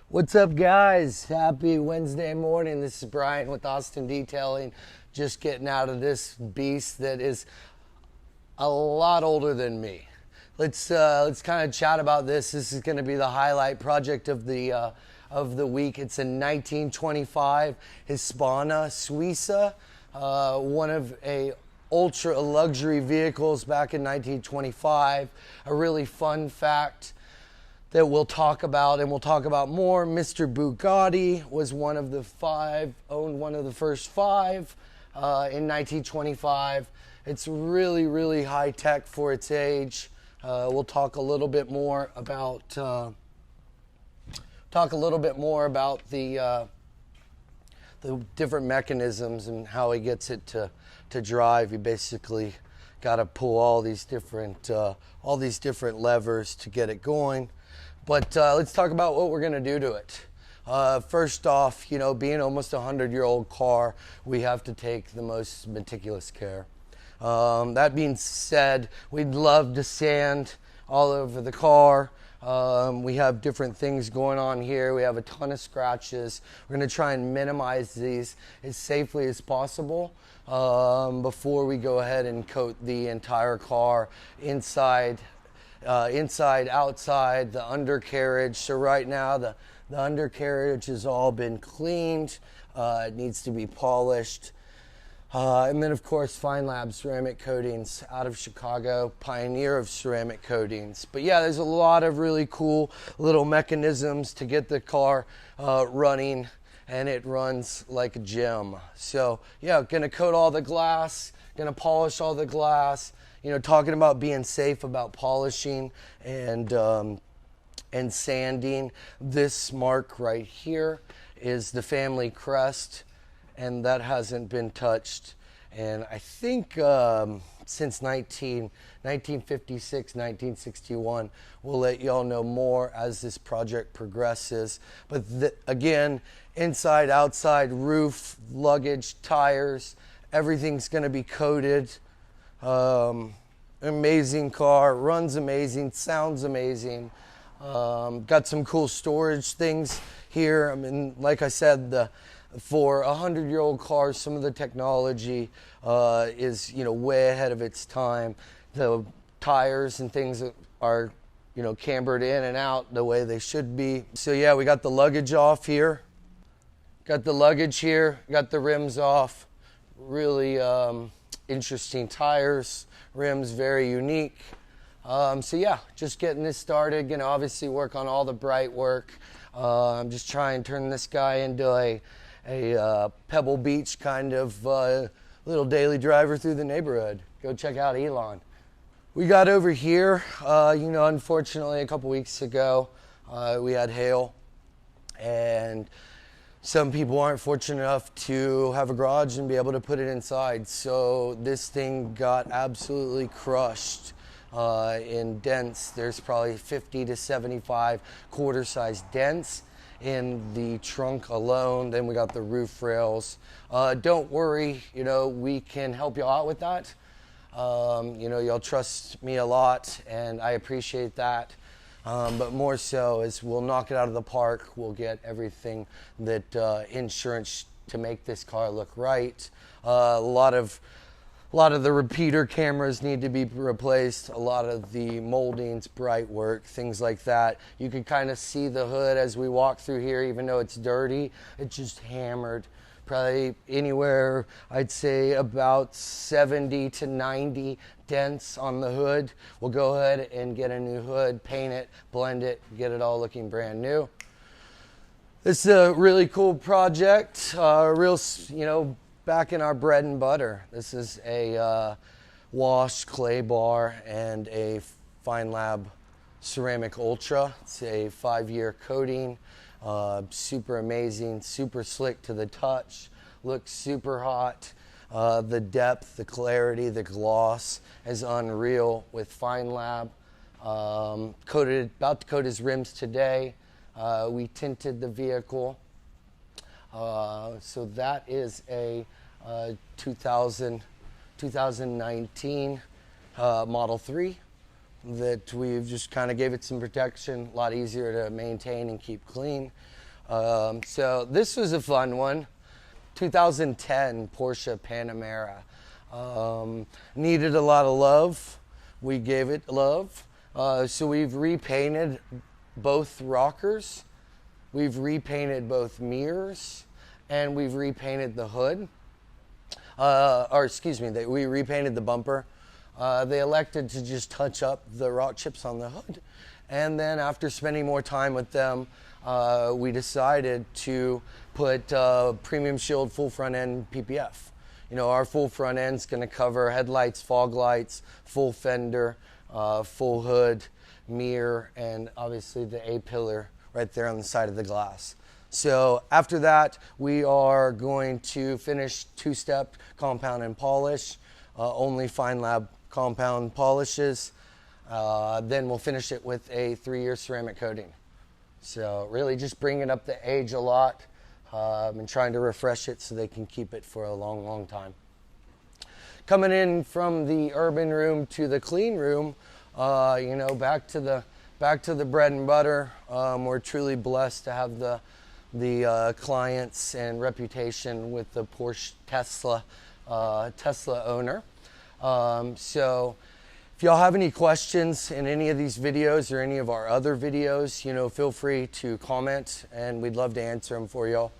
What's up, guys? Happy Wednesday morning. This is Brian with Austin Detailing. Just getting out of this beast that is a lot older than me. Let's kind of chat about this. This is going to be the highlight project of the week. It's a 1925 Hispana Suiza, one of a ultra luxury vehicles back in 1925. A really fun fact that we'll talk about, and we'll talk about more. Mr. Bugatti was one of the five, owned one of the first five in 1925. It's really, really high tech for its age. We'll talk a little bit more about the different mechanisms and how he gets it to drive. You basically got to pull all these different levers to get it going. But let's talk about what we're going to do to it. First off, being almost a 100-year-old car, we have to take the most meticulous care. That being said, we'd love to sand all over the car. We have different things going on here. We have a ton of scratches. We're going to try and minimize these as safely as possible before we go ahead and coat the entire car inside, outside, the undercarriage. So right now the undercarriage has all been cleaned. It needs to be polished. And then, of course, Feynlab ceramic coatings out of Chicago, pioneer of ceramic coatings. But yeah, there's a lot of really cool little mechanisms to get the car running, and it runs like a gem. So yeah, gonna coat all the glass, gonna polish all the glass. Talking about being safe about polishing and sanding. This mark right here is the family crest, and that hasn't been touched. And I think since 1956, 1961, we'll let y'all know more as this project progresses. But again, inside, outside, roof, luggage, tires, everything's going to be coated. Amazing car, runs amazing, sounds amazing. Got some cool storage things here. I mean, like I said, for a 100-year-old car, some of the technology is way ahead of its time. The tires and things are cambered in and out the way they should be. So yeah, we got the luggage off here. Got the luggage here. Got the rims off. Really interesting tires, rims, very unique. So yeah, just getting this started. Gonna obviously work on all the bright work. I'm just trying to turn this guy into a Pebble Beach kind of little daily driver through the neighborhood. Go check out Elon. We got over here, unfortunately a couple weeks ago, we had hail, and some people aren't fortunate enough to have a garage and be able to put it inside. So this thing got absolutely crushed in dents. There's probably 50 to 75 quarter-size dents in the trunk alone. Then we got the roof rails. Don't worry, we can help you out with that. Y'all trust me a lot, and I appreciate that. But more so is we'll knock it out of the park. We'll get everything that insurance to make this car look right. A lot of the repeater cameras need to be replaced. A lot of the moldings, bright work, things like that. You can kind of see the hood as we walk through here, even though it's dirty. It's just hammered. Probably anywhere, I'd say about 70 to 90 dents on the hood. We'll go ahead and get a new hood, paint it, blend it, get it all looking brand new. This is a really cool project, back in our bread and butter. This is a washed clay bar and a Feynlab ceramic ultra. It's a 5-year coating. Super amazing, super slick to the touch, looks super hot. The depth, the clarity, the gloss is unreal with Feynlab. About to coat his rims today. We tinted the vehicle. So that is a 2019 Model 3 that we've just kind of gave it some protection, a lot easier to maintain and keep clean. So this was a fun one. 2010 Porsche Panamera. Needed a lot of love. We gave it love. So we've repainted both rockers. We've repainted both mirrors. And we've repainted the hood. We repainted the bumper. They elected to just touch up the rock chips on the hood. And then after spending more time with them, we decided to put Premium Shield full front end PPF. You know, our full front end's going to cover headlights, fog lights, full fender, full hood, mirror, and obviously the A-pillar right there on the side of the glass. So after that, we are going to finish two-step compound and polish, only Feynlab compound polishes. Then we'll finish it with a 3-year ceramic coating. So really just bringing up the age a lot and trying to refresh it so they can keep it for a long, long time. Coming in from the urban room to the clean room, you know, back to the bread and butter. We're truly blessed to have the clients and reputation with the Porsche Tesla owner. So if y'all have any questions in any of these videos or any of our other videos, you know, feel free to comment and we'd love to answer them for y'all.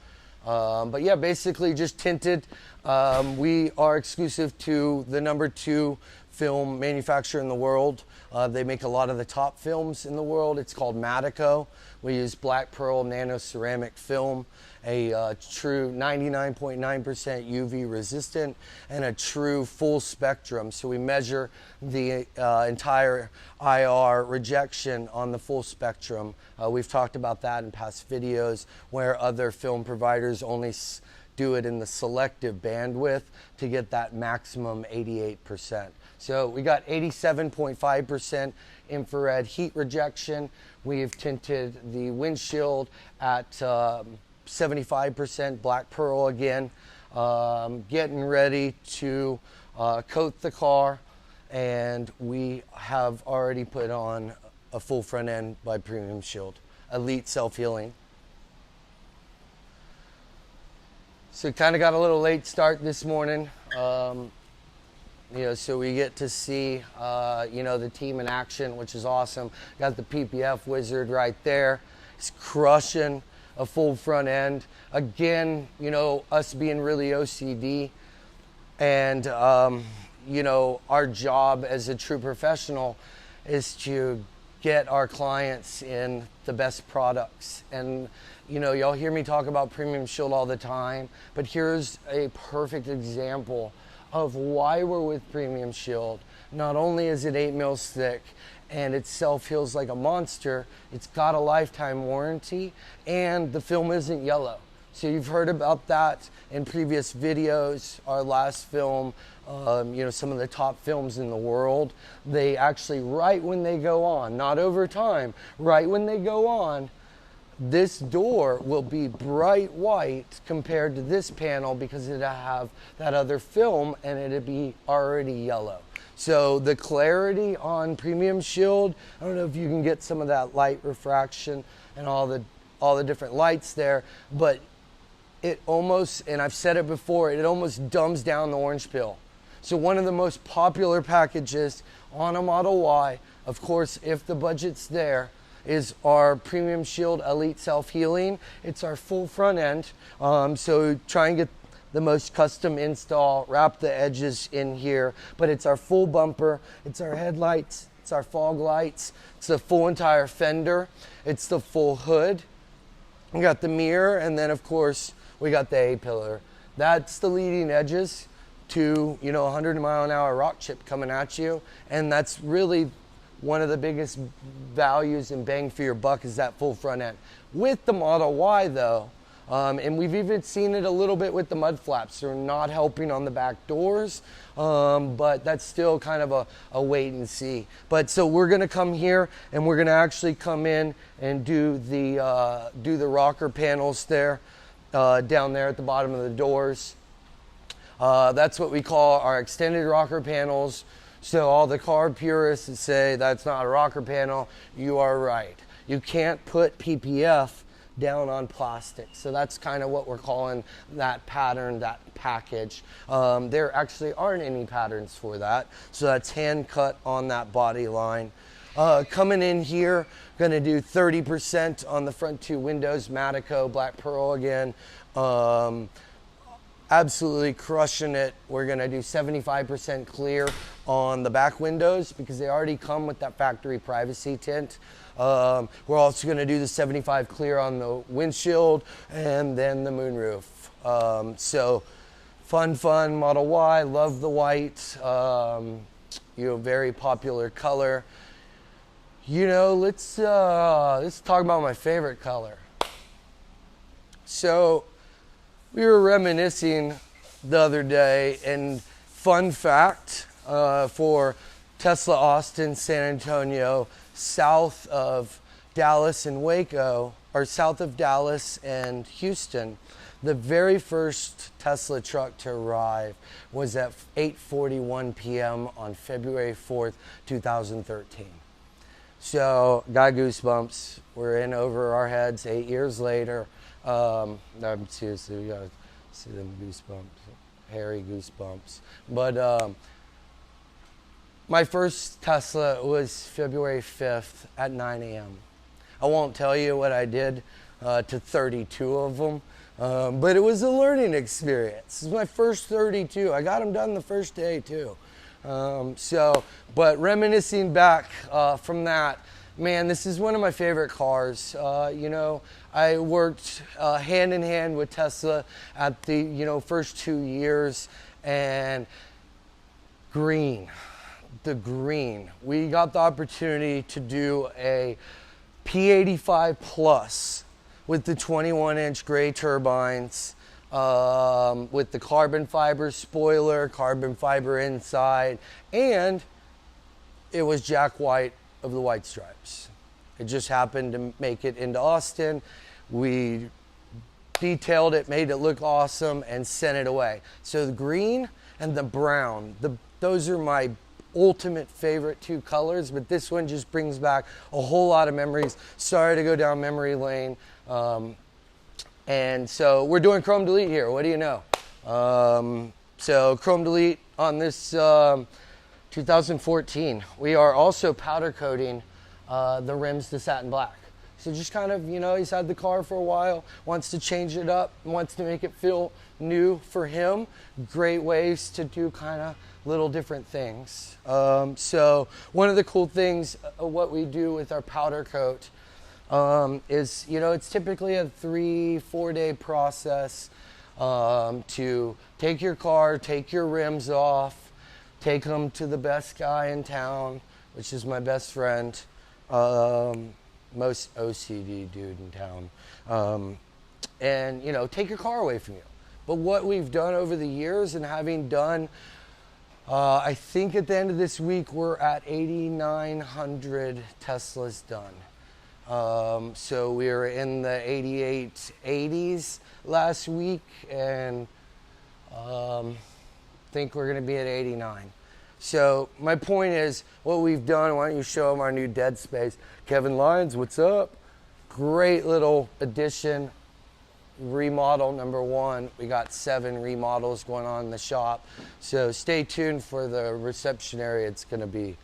But yeah, basically just tinted. We are exclusive to the #2 film manufacturer in the world. They make a lot of the top films in the world. It's called Matico. We use black pearl nano ceramic film, a true 99.9% UV resistant, and a true full spectrum. So we measure the entire IR rejection on the full spectrum. We've talked about that in past videos where other film providers only do it in the selective bandwidth to get that maximum 88%. So we got 87.5% infrared heat rejection. We've tinted the windshield at 75% black pearl again. Getting ready to coat the car, and we have already put on a full front end by Premium Shield, Elite Self-Healing. So kind of got a little late start this morning. You know, so we get to see, you know, the team in action, which is awesome. Got the PPF wizard right there. He's crushing a full front end. Again, you know, us being really OCD and, you know, our job as a true professional is to get our clients in the best products. And, you know, y'all hear me talk about Premium Shield all the time, but here's a perfect example of why we're with Premium Shield. Not only is it 8 mils thick and it self-heals like a monster, it's got a lifetime warranty, and the film isn't yellow. So you've heard about that in previous videos. Our last film, you know, some of the top films in the world, they actually, right when they go on, not over time, right when they go on, this door will be bright white compared to this panel because it'll have that other film and it'll be already yellow. So the clarity on Premium Shield, I don't know if you can get some of that light refraction and all the different lights there, but it almost, and I've said it before, it almost dumbs down the orange peel. So one of the most popular packages on a Model Y, of course, if the budget's there, is our Premium Shield Elite Self-Healing. It's our full front end. So try and get the most custom install, wrap the edges in here, but it's our full bumper, it's our headlights, it's our fog lights, it's the full entire fender, it's the full hood. We got the mirror, and then of course we got the A-pillar. That's the leading edges to, you know, 100-mile-an-hour rock chip coming at you, and that's really one of the biggest values and bang for your buck is that full front end. With the Model Y though, and we've even seen it a little bit with the mud flaps. They're not helping on the back doors, but that's still kind of a wait and see. But so we're gonna come here and we're gonna actually come in and do the rocker panels there, down there at the bottom of the doors. That's what we call our extended rocker panels. So all the car purists that say that's not a rocker panel, you are right. You can't put PPF down on plastic. So that's kind of what we're calling that pattern, that package. There actually aren't any patterns for that. So that's hand cut on that body line. Coming in here, gonna do 30% on the front two windows, Matico, Black Pearl again. Absolutely crushing it. We're gonna do 75% clear on the back windows because they already come with that factory privacy tint. We're also gonna do the 75 clear on the windshield and then the moonroof. So fun Model Y, love the white, very popular color. Let's talk about my favorite color. So we were reminiscing the other day, and fun fact for Tesla Austin, San Antonio, south of Dallas and Waco, or south of Dallas and Houston, the very first Tesla truck to arrive was at 8:41 p.m. on February 4th, 2013. So, got goosebumps. We're in over our heads 8 years later. I'm seriously, you gotta see them goosebumps, hairy goosebumps. But my first Tesla was February 5th at 9 a.m. I won't tell you what I did to 32 of them, but it was a learning experience. This is my first 32. I got them done the first day too. But reminiscing back from that, man, this is one of my favorite cars. I worked hand in hand with Tesla at the first 2 years, and the green. We got the opportunity to do a P85 Plus with the 21-inch gray turbines. With the carbon fiber spoiler, carbon fiber inside, and it was Jack White of the White Stripes. It just happened to make it into Austin. We detailed it, made it look awesome, and sent it away. So the green and the brown, those are my ultimate favorite two colors, but this one just brings back a whole lot of memories. Sorry to go down memory lane. And so we're doing Chrome Delete here. What do you know? So Chrome Delete on this 2014. We are also powder coating the rims to satin black. So just kind of, he's had the car for a while, wants to change it up, wants to make it feel new for him. Great ways to do kind of little different things. So one of the cool things, what we do with our powder coat, is, it's typically a 3-4 day process to take your car, take your rims off, take them to the best guy in town, which is my best friend, most OCD dude in town, and, take your car away from you. But what we've done over the years, and having done, I think at the end of this week, we're at 8,900 Teslas done. So we were in the 8880s last week, and think we're going to be at 89. So my point is, what we've done, why don't you show them our new dead space. Kevin Lyons, what's up? Great little addition, remodel number 1. We got 7 remodels going on in the shop. So stay tuned for the reception area. It's going to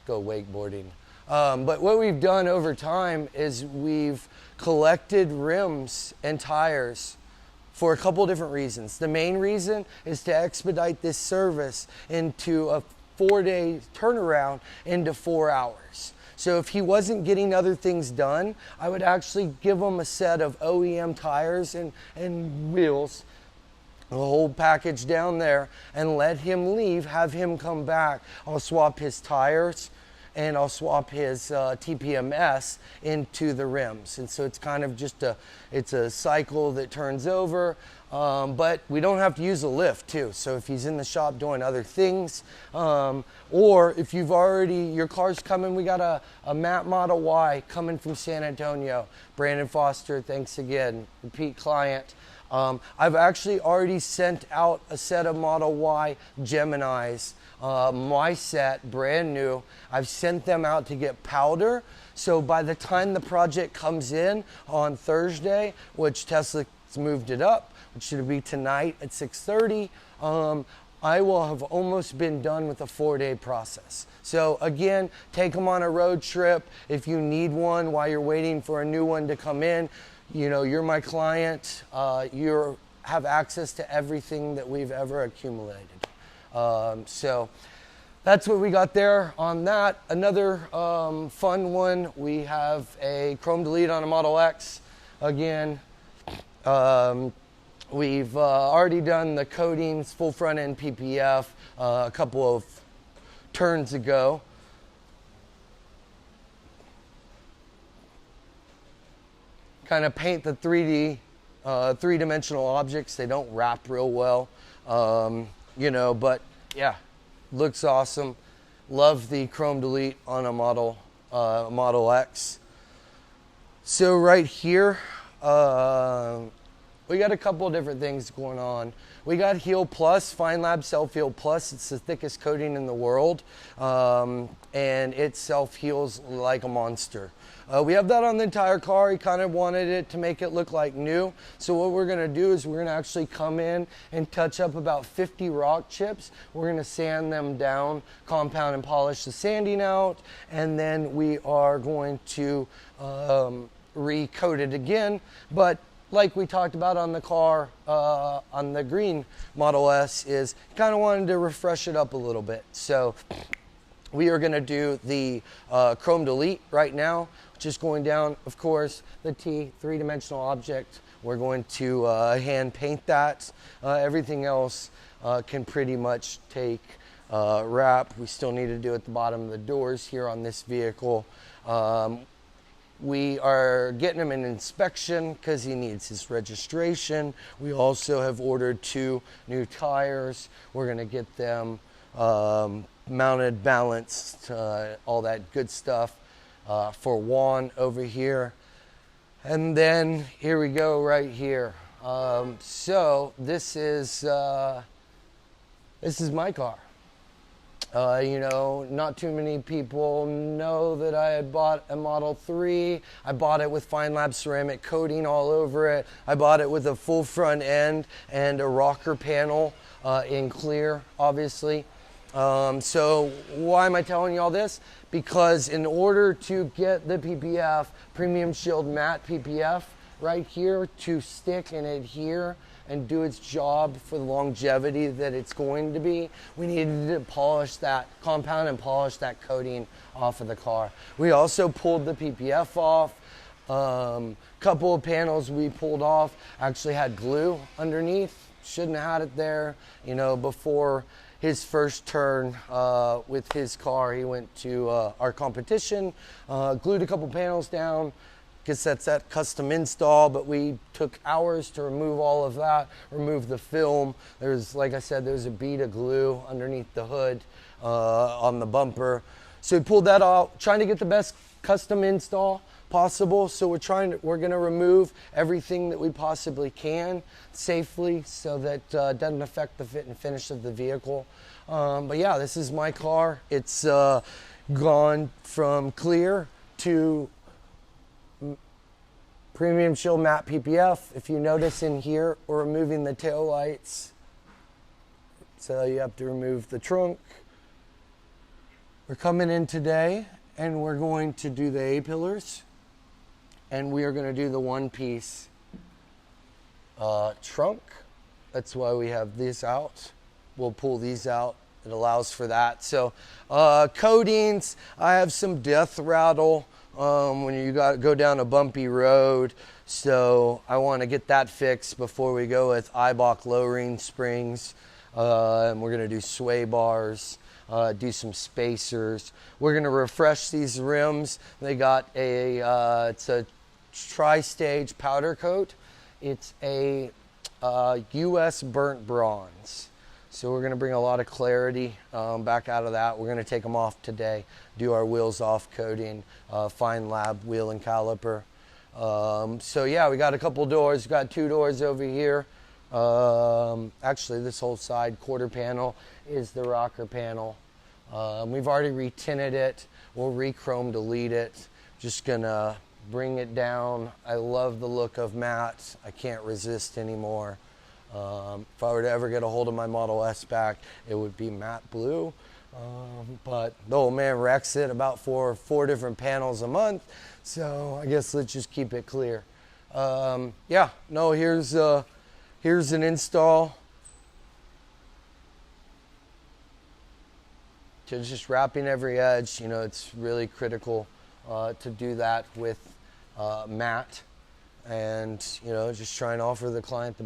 go wakeboarding. But what we've done over time is we've collected rims and tires for a couple different reasons. The main reason is to expedite this service into a 4-day turnaround into 4 hours. So if he wasn't getting other things done, I would actually give him a set of OEM tires and wheels, a whole package down there, and let him leave, have him come back. I'll swap his tires, and I'll swap his TPMS into the rims. And so it's kind of just it's a cycle that turns over, but we don't have to use a lift too. So if he's in the shop doing other things, or if your car's coming, we got a Matte Model Y coming from San Antonio. Brandon Foster, thanks again, repeat client. I've actually already sent out a set of Model Y Geminis, my set, brand new. I've sent them out to get powder. So by the time the project comes in on Thursday, which Tesla's moved it up, which should be tonight at 6:30, I will have almost been done with a 4-day process. So again, take them on a road trip. If you need one while you're waiting for a new one to come in, you know, you're my client. You have access to everything that we've ever accumulated. So that's what we got there on that. Another fun one, we have a chrome delete on a Model X. Again, we've already done the coatings, full front end PPF, a couple of turns ago. Kind of paint the 3D-dimensional objects. They don't wrap real well, you know, but yeah, looks awesome. Love the chrome delete on a Model X. So right here, we got a couple of different things going on. We got Heal Plus, Feynlab Self Heal Plus. It's the thickest coating in the world, and it self-heals like a monster. We have that on the entire car. He kind of wanted it to make it look like new. So what we're gonna do is we're gonna actually come in and touch up about 50 rock chips. We're gonna sand them down, compound and polish the sanding out, and then we are going to recoat it again. But like we talked about on the car, on the green Model S, is kind of wanted to refresh it up a little bit. So we are gonna do the chrome delete right now, just going down, of course, the T, 3-dimensional object. We're going to hand paint that. Everything else can pretty much take wrap. We still need to do at the bottom of the doors here on this vehicle. We are getting him an inspection because he needs his registration. We also have ordered 2 new tires. We're gonna get them mounted, balanced, all that good stuff for Juan over here. And then here we go right here. So this is my car. You know, not too many people know that I had bought a Model 3. I bought it with Feynlab ceramic coating all over it. I bought it with a full front end and a rocker panel in clear, obviously. So why am I telling you all this? Because in order to get the PPF, Premium Shield Matte PPF, right here to stick and adhere and do its job for the longevity that it's going to be, we needed to polish that, compound and polish that coating off of the car. We also pulled the PPF off. Couple of panels we pulled off actually had glue underneath. Shouldn't have had it there. You know, before his first turn with his car, he went to our competition, glued a couple panels down. Guess that's that custom install, but we took hours to remove all of that, remove the film. There's, like I said, there's a bead of glue underneath the hood on the bumper. So we pulled that off, trying to get the best custom install possible. So we're gonna remove everything that we possibly can safely so that it doesn't affect the fit and finish of the vehicle. But yeah, this is my car. It's gone from clear to Premium Shield Matte PPF. If you notice in here, we're removing the tail lights. So you have to remove the trunk. We're coming in today and we're going to do the A-pillars. And we are going to do the one-piece trunk. That's why we have this out. We'll pull these out. It allows for that. So coatings, I have some death rattle when you go down a bumpy road. So I want to get that fixed before we go with Eibach lowering springs. And we're going to do sway bars, do some spacers. We're going to refresh these rims. They got it's a tri-stage powder coat. It's a US burnt bronze. So we're going to bring a lot of clarity back out of that. We're going to take them off today, do our wheels off coating, Feynlab wheel and caliper. So yeah, we got a couple doors. We got 2 doors over here. Actually, this whole side quarter panel is the rocker panel. We've already retinted it. We'll re-chrome delete it. Just gonna bring it down. I love the look of matte. I can't resist anymore. If I were to ever get a hold of my Model S back, it would be matte blue. But the old man wrecks it about four different panels a month. So I guess let's just keep it clear. Yeah, no, here's an install. Just wrapping every edge. You know, it's really critical to do that with matte, and you know, just trying to offer the client the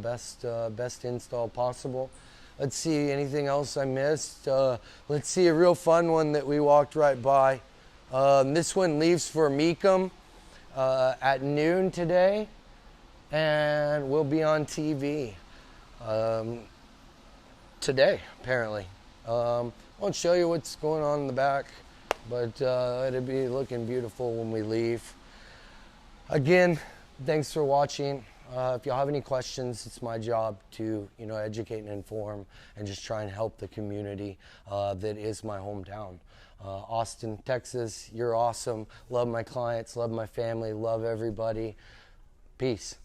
best install possible. Let's see, anything else I missed? Let's see a real fun one that we walked right by. This one leaves for Mecum at noon today, and we'll be on TV today, apparently. I won't show you what's going on in the back, but it'll be looking beautiful when we leave. Again, thanks for watching. If y'all have any questions, it's my job to, you know, educate and inform and just try and help the community that is my hometown. Austin, Texas, you're awesome. Love my clients, love my family, love everybody. Peace.